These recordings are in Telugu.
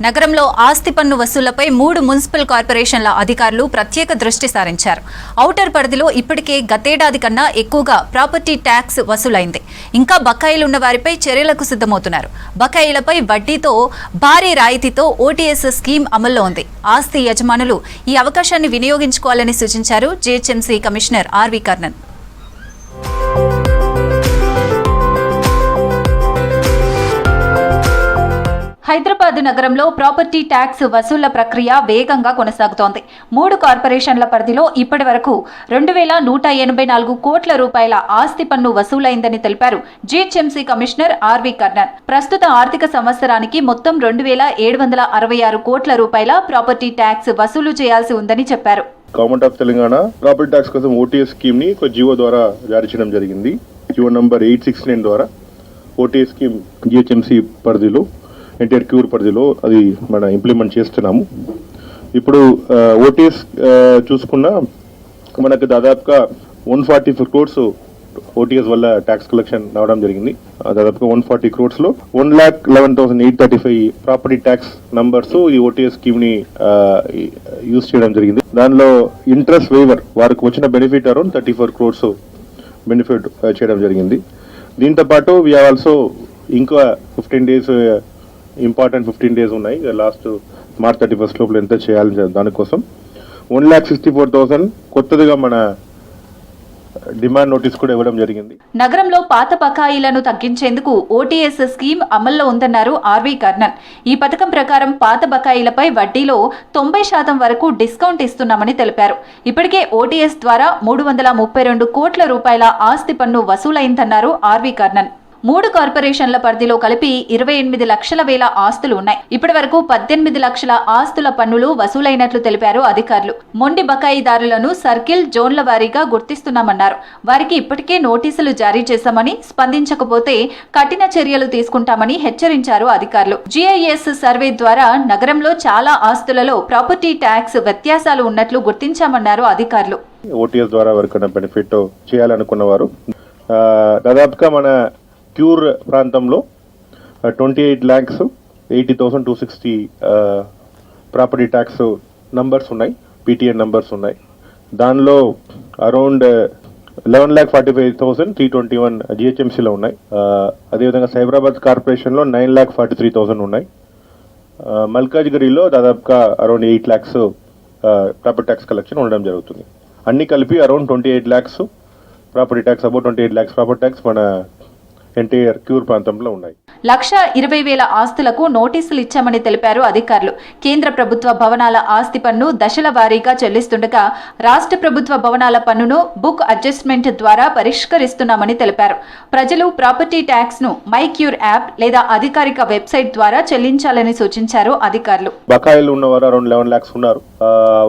నగరంలో ఆస్తి పన్ను వసూళ్లపై 3 మున్సిపల్ కార్పొరేషన్ల అధికారులు ప్రత్యేక దృష్టి సారించారు. ఔటర్ పరిధిలో ఇప్పటికే గతేడాది కన్నా ఎక్కువగా ప్రాపర్టీ ట్యాక్స్ వసూలైంది. ఇంకా బకాయిలున్న వారిపై చర్యలకు సిద్ధమవుతున్నారు. బకాయిలపై వడ్డీతో భారీ రాయితీతో ఓటీఎస్ స్కీమ్ అమల్లో ఉంది. ఆస్తి యజమానులు ఈ అవకాశాన్ని వినియోగించుకోవాలని సూచించారు GHMC commissioner RV Karnan. Hyderabad నగరంలో ప్రాపర్టీ ట్యాక్స్ వసూళ్ల ప్రక్రియ వేగంగా కొనసాగుతోంది. 3 కార్పొరేషన్ల పరిధిలో ఇప్పటి వరకు 2184 కోట్ల రూపాయల ఆస్తి పన్ను వసూలైందని తెలిపారు జీహెచ్ఎంసీ కమిషనర్ ఆర్వి కర్ణన్. ప్రస్తుత ఆర్థిక సంవత్సరానికి మొత్తం 2766 కోట్ల రూపాయల ప్రాపర్టీ ట్యాక్స్ వసూలు చేయాల్సి ఉందని చెప్పారు. Government of Telangana property tax కోసం ఓటీఎస్ స్కీమ్ ని ఒక జియో ద్వారా జారీ చేయడం జరిగింది. జియో నంబర్ 869 ద్వారా ఓటీఎస్ స్కీమ్ జీహెచ్ఎంసీ పరిధిలో ఎన్టీఆర్ క్యూర్ పరిధిలో అది మనం ఇంప్లిమెంట్ చేస్తున్నాము. ఇప్పుడు ఓటీఎస్ చూసుకున్నా మనకు దాదాపుగా 144 క్రోడ్స్ ఓటీఎస్ వల్ల ట్యాక్స్ కలెక్షన్ రావడం జరిగింది. దాదాపుగా 140 క్రోడ్స్ లో 1,11,835 ప్రాపర్టీ ట్యాక్స్ నంబర్స్ ఈ ఓటీఎస్ స్కీమ్ ని యూజ్ చేయడం జరిగింది. దానిలో ఇంట్రెస్ట్ వేవర్ వారికి వచ్చిన బెనిఫిట్ అరౌండ్ 34 క్రోడ్స్ బెనిఫిట్ చేయడం జరిగింది. దీంతో పాటు వి ఆల్సో ఇంకా 15 డేస్ ఇంపార్టెంట్ 15 డేస్ ఉన్నాయి. లాస్ట్ మార్చ్ 31 లోపల ఎంత చేయాలి దానికోసం 1,64,000 కొత్తదిగా మన డిమాండ్ నోటీస్ కూడా ఇవ్వడం జరిగింది. నగరంలో పాత బకాయిలను తగ్గించేందుకు ఓటీఎస్ స్కీమ్ అమల్లో ఉందన్నారు ఆర్వి కర్ణన్. ఈ పథకం ప్రకారం పాత బకాయిలపై వడ్డీలో 90% వరకు డిస్కౌంట్ ఇస్తున్నామని తెలిపారు. ఇప్పటికే ఓటీఎస్ ద్వారా 332 కోట్ల రూపాయల ఆస్తి పన్ను వసూలైందన్నారు ఆర్వి కర్ణన్. 3 కార్పొరేషన్ల పరిధిలో కలిపి 28 లక్షల వేల ఆస్తులు ఉన్నాయి. ఇప్పటి వరకు 18 లక్షల ఆస్తుల పన్నులు వసూలైనట్లు తెలిపారు అధికారులు. మొండి బకాయిదారులను సర్కిల్ జోన్ల వారీగా గుర్తిస్తున్నామన్నారు. వారికి ఇప్పటికే నోటీసులు జారీ చేశామని, స్పందించకపోతే కఠిన చర్యలు తీసుకుంటామని హెచ్చరించారు అధికారులు. జీఐఎస్ సర్వే ద్వారా నగరంలో చాలా ఆస్తులలో ప్రాపర్టీ ట్యాక్స్ వ్యత్యాసాలు ఉన్నట్లు గుర్తించామన్నారు అధికారులు. ఓటీఎస్ ద్వారా ఎవరికైనా బెనిఫిట్ చేయాలనుకున్న వారు దాదాపుగా మన క్యూర్ ప్రాంతంలో 28,80,260 ప్రాపర్టీ ట్యాక్స్ నంబర్స్ ఉన్నాయి, పీటీఎన్ నంబర్స్ ఉన్నాయి. దానిలో అరౌండ్ 11,45,321 జిహెచ్ఎంసీలో ఉన్నాయి. అదేవిధంగా సైబరాబాద్ కార్పొరేషన్లో 9,43,000 ఉన్నాయి. మల్కాజ్గిరిలో దాదాపుగా around 8 lakhs property tax collection ఉండడం జరుగుతుంది. అన్ని కలిపి around 28 lakhs property tax, about 28 lakhs property tax మన ఎన్టీఆర్ క్యూర్ ప్రాంతంలో ఉన్నాయి. 1,20,000 ఆస్తులకు నోటీసులు ఇచ్చామని తెలిపారు అధికారులు. కేంద్ర ప్రభుత్వ భవనాల ఆస్తి పన్ను దశల వారీగా చెల్లిస్తుండగా రాష్ట్ర ప్రభుత్వ భవనాల పన్నును బుక్ అడ్జస్ట్మెంట్ ద్వారా పరిష్కరిస్తున్నామని తెలిపారు. ప్రజలు ప్రాపర్టీ ట్యాక్స్ ను మై క్యూర్ యాప్ లేదా అధికారిక వెబ్సైట్ ద్వారా చెల్లించాలని సూచించారు అధికారులు. బకాయిలు ఉన్నవారు అరౌండ్ 11 lakhs ఉన్నారు.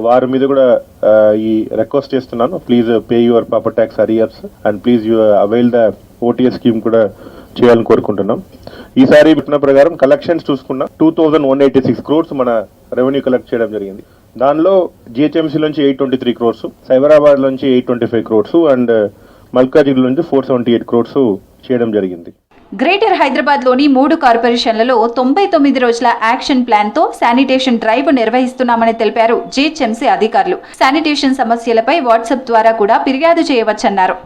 వారి మీద కూడా ఈ రిక్వెస్ట్ చేస్తున్నాను, please pay your property tax arrears and please you avail the OTS scheme కూడా చేయాలని కోరుకుంటున్నాం. ఈసారి పెట్టిన ప్రకారం కలెక్షన్స్ చూసుకున్నా 2,186 crores మన రెవెన్యూ కలెక్ట్ చేయడం జరిగింది. దానిలో జిహెచ్ఎంసీ నుంచి 823 crores, సైబరాబాద్ నుంచి 825 crores అండ్ మల్కాజ్గిరి నుంచి 478 crores చేయడం జరిగింది. గ్రేటర్ హైదరాబాద్ లోని 3 కార్పొరేషన్లలో 99 రోజుల యాక్షన్ ప్లాన్ తో శానిటేషన్ డ్రైవ్ నిర్వహిస్తున్నామని తెలిపారు జీహెచ్ఎంసీ అధికారులు. శానిటేషన్ సమస్యలపై వాట్సాప్ ద్వారా కూడా ఫిర్యాదు చేయవచ్చన్నారు.